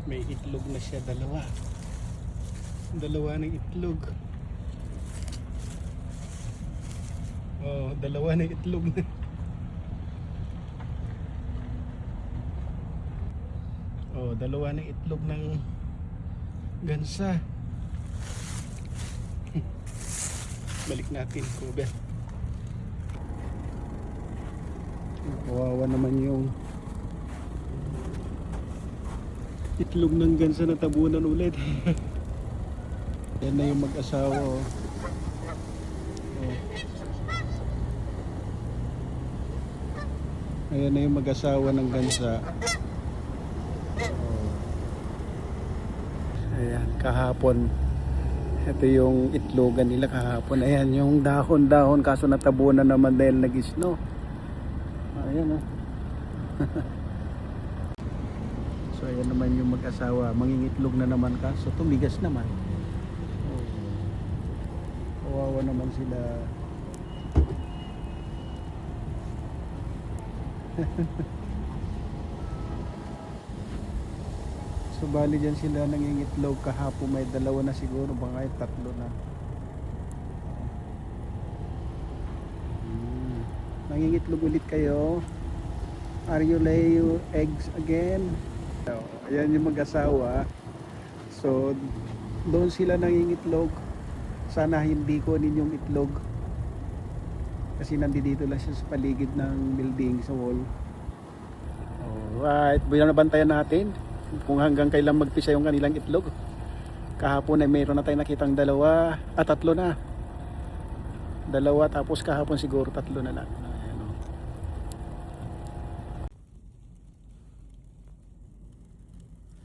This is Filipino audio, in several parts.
May itlog na siya, dalawa. Dalawa ng itlog. Oh, dalawa ng itlog na. Oh, dalawa ng itlog ng gansa. Balik natin, Kuya. Kawawa naman yung itlog ng gansa na tabunan ulit. Yan na yung mag-asawa. Oh. Ayan na yung mag-asawa ng gansa. Ayan, kahapon. Ito yung itlogan nila kahapon. Ayan, yung dahon-dahon kaso natabunan naman dahil nag-snow. Ayan, oh. So ayan naman yung mag-asawa. Mangingitlog na naman kaso tumigas naman. Oh. Kawawa naman sila. So bali dyan sila nangingitlog kahapon, may dalawa na siguro, baka tatlo na. Nangingitlog ulit kayo. Are you lay eggs again? So, ayan yung mag-asawa. So doon sila nangingitlog. Sana hindi kunin yung itlog kasi nandito lang siya sa paligid ng building, sa wall. Alright, binabantayan natin kung hanggang kailan magpisa yung kanilang itlog. Kahapon ay mayroon na tayong nakitang dalawa, tatlo na. Dalawa, tapos kahapon siguro tatlo na lang. Ayan, oh.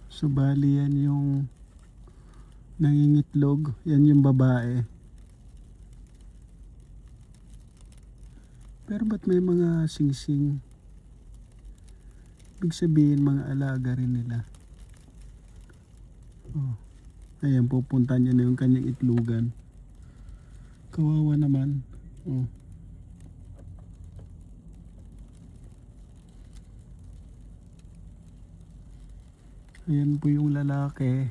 So bali yan yung nangingitlog, yan yung babae. Pero ba't may mga singsing? Ibig sabihin mga alaga rin nila. Oh. Ayan, pupunta niya na yung kanyang itlogan. Kawawa naman. Oh. Ayan po yung lalaki.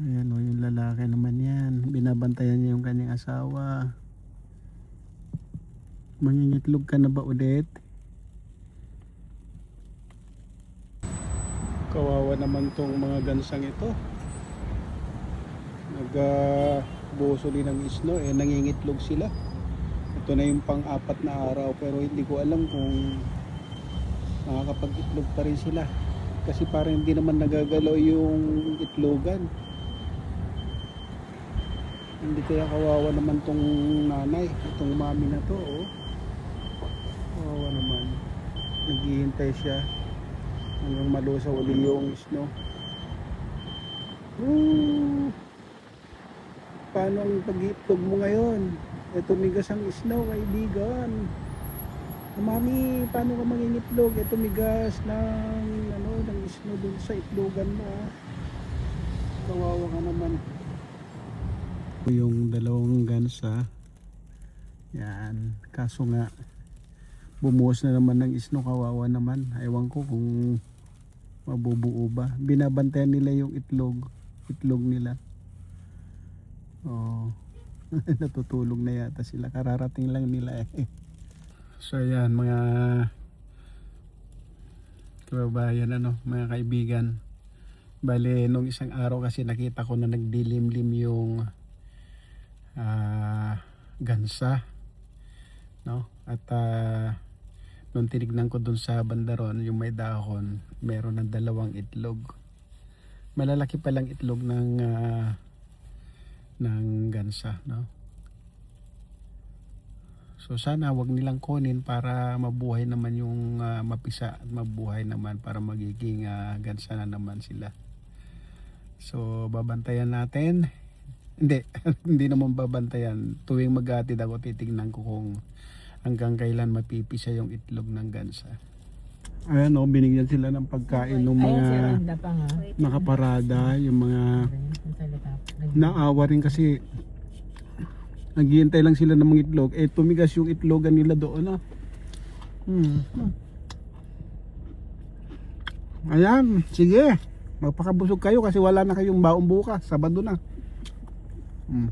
Ayan o, yung lalaki naman yan. Binabantayan niya yung kanyang asawa. Mangingitlog ka na ba ulit? Kawawa naman tong mga gansang ito. Nagbuso din ng isno, nangingitlog sila. Ito na yung pang-apat na araw, pero hindi ko alam kung nakakapag-itlog pa rin sila. Kasi parang hindi naman nagagalaw yung itlogan. Hindi kaya kawawa naman tong nanay, itong mami na to, oh. Kawawa naman. Naghihintay siya hanggang malusaw uli yung snow. Paano ang pag-itlog mo ngayon? Tumigas ang snow, kaibigan. Mami, paano ka mangingitlog? Tumigas ng ng snow dun sa itlogan mo. Kawawa ka naman. Yung dalawang gansa, yan, kaso nga bumuhos na naman ng snow, kawawa naman. Ewan ko kung mabubuo ba. Binabantayan nila yung itlog nila. Oh. Natutulog na yata sila, kararating lang nila eh. So yan mga kababayan, mga kaibigan, bale nung isang araw kasi nakita ko na nagdilimlim yung gansa, no? At nung tinignan ko dun sa bandaron yung may dahon, meron ng dalawang itlog. Malalaki palang itlog ng gansa, no? So sana wag nilang kunin para mabuhay naman yung mapisa at mabuhay naman para magiging gansa na naman sila. So babantayan natin. Hindi, hindi naman babantayan. Tuwing maghatid ako, titignan ko kung hanggang kailan mapipisa yung itlog ng gansa. Ayan o, binigyan sila ng pagkain ng mga nakaparada, yung mga naawa rin kasi naghihintay lang sila ng mga itlog. Tumigas yung itlogan nila doon. Hmm. Ayan, sige. Magpakabusog kayo kasi wala na kayong baon bukas. Sabado na. Hmm.